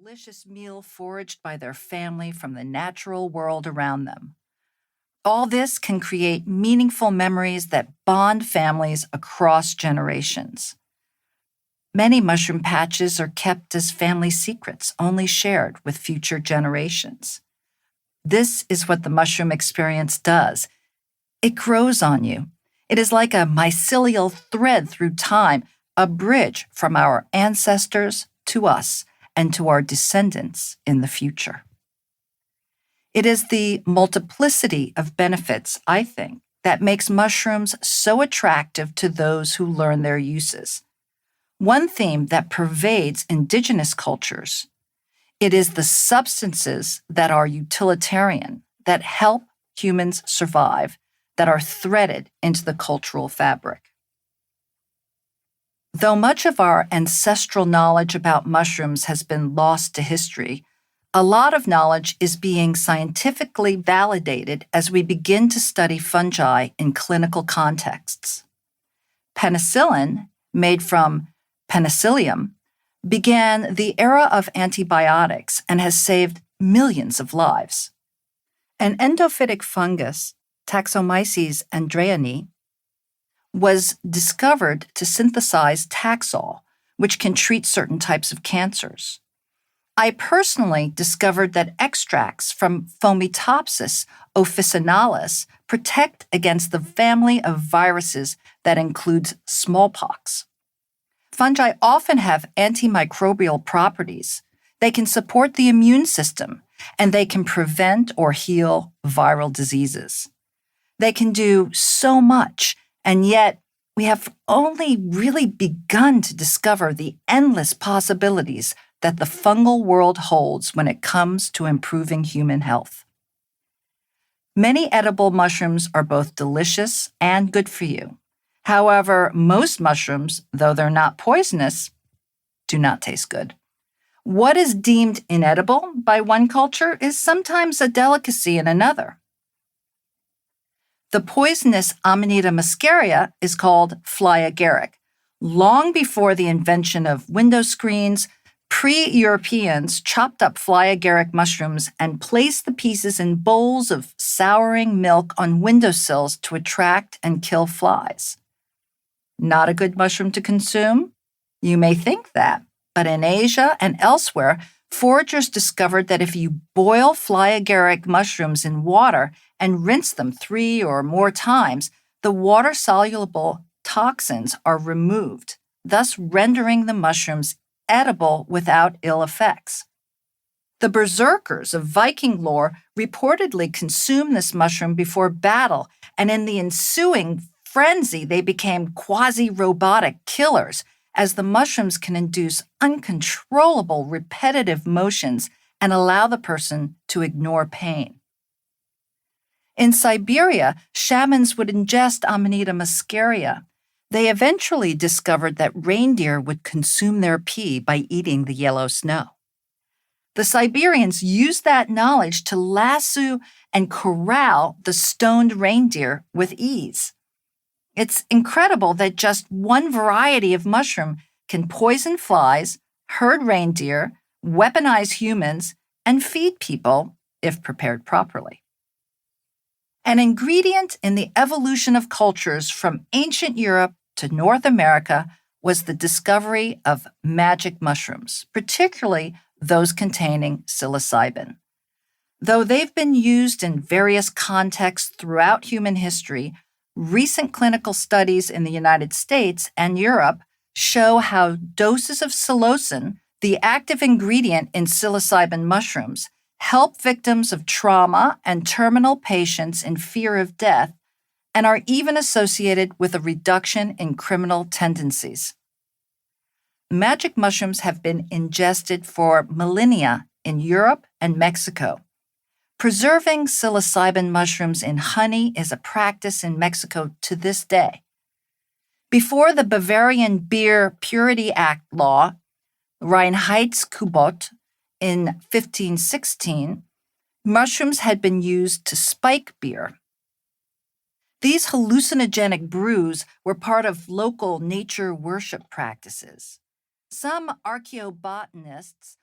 delicious meal foraged by their family from the natural world around them. All this can create meaningful memories that bond families across generations. Many mushroom patches are kept as family secrets, only shared with future generations. This is what the mushroom experience does. It grows on you. It is like a mycelial thread through time, a bridge from our ancestors to us and to our descendants in the future. It is the multiplicity of benefits, I think, that makes mushrooms so attractive to those who learn their uses. One theme that pervades indigenous cultures, it is the substances that are utilitarian, that help humans survive, that are threaded into the cultural fabric. Though much of our ancestral knowledge about mushrooms has been lost to history, a lot of knowledge is being scientifically validated as we begin to study fungi in clinical contexts. Penicillin, made from penicillium, began the era of antibiotics and has saved millions of lives. An endophytic fungus, Taxomyces andreani, was discovered to synthesize Taxol, which can treat certain types of cancers. I personally discovered that extracts from Fomitopsis officinalis protect against the family of viruses that includes smallpox. Fungi often have antimicrobial properties. They can support the immune system, and they can prevent or heal viral diseases. They can do so much, and yet we have only really begun to discover the endless possibilities that the fungal world holds when it comes to improving human health. Many edible mushrooms are both delicious and good for you. However, most mushrooms, though they're not poisonous, do not taste good. What is deemed inedible by one culture is sometimes a delicacy in another. The poisonous Amanita muscaria is called fly agaric. Long before the invention of window screens, pre-Europeans chopped up fly agaric mushrooms and placed the pieces in bowls of souring milk on windowsills to attract and kill flies. Not a good mushroom to consume? You may think that, but in Asia and elsewhere, foragers discovered that if you boil fly agaric mushrooms in water and rinse them 3 or more times, the water-soluble toxins are removed, thus rendering the mushrooms edible without ill effects. The berserkers of Viking lore reportedly consumed this mushroom before battle, and in the ensuing frenzy, they became quasi-robotic killers, as the mushrooms can induce uncontrollable repetitive motions and allow the person to ignore pain. In Siberia, shamans would ingest Amanita muscaria. They eventually discovered that reindeer would consume their pee by eating the yellow snow. The Siberians used that knowledge to lasso and corral the stoned reindeer with ease. It's incredible that just one variety of mushroom can poison flies, herd reindeer, weaponize humans, and feed people if prepared properly. An ingredient in the evolution of cultures from ancient Europe to North America was the discovery of magic mushrooms, particularly those containing psilocybin. Though they've been used in various contexts throughout human history, recent clinical studies in the United States and Europe show how doses of psilocin, the active ingredient in psilocybin mushrooms, help victims of trauma and terminal patients in fear of death, and are even associated with a reduction in criminal tendencies. Magic mushrooms have been ingested for millennia in Europe and Mexico. Preserving psilocybin mushrooms in honey is a practice in Mexico to this day. Before the Bavarian Beer Purity Act law, Reinheitsgebot, in 1516, mushrooms had been used to spike beer. These hallucinogenic brews were part of local nature worship practices. Some archaeobotanists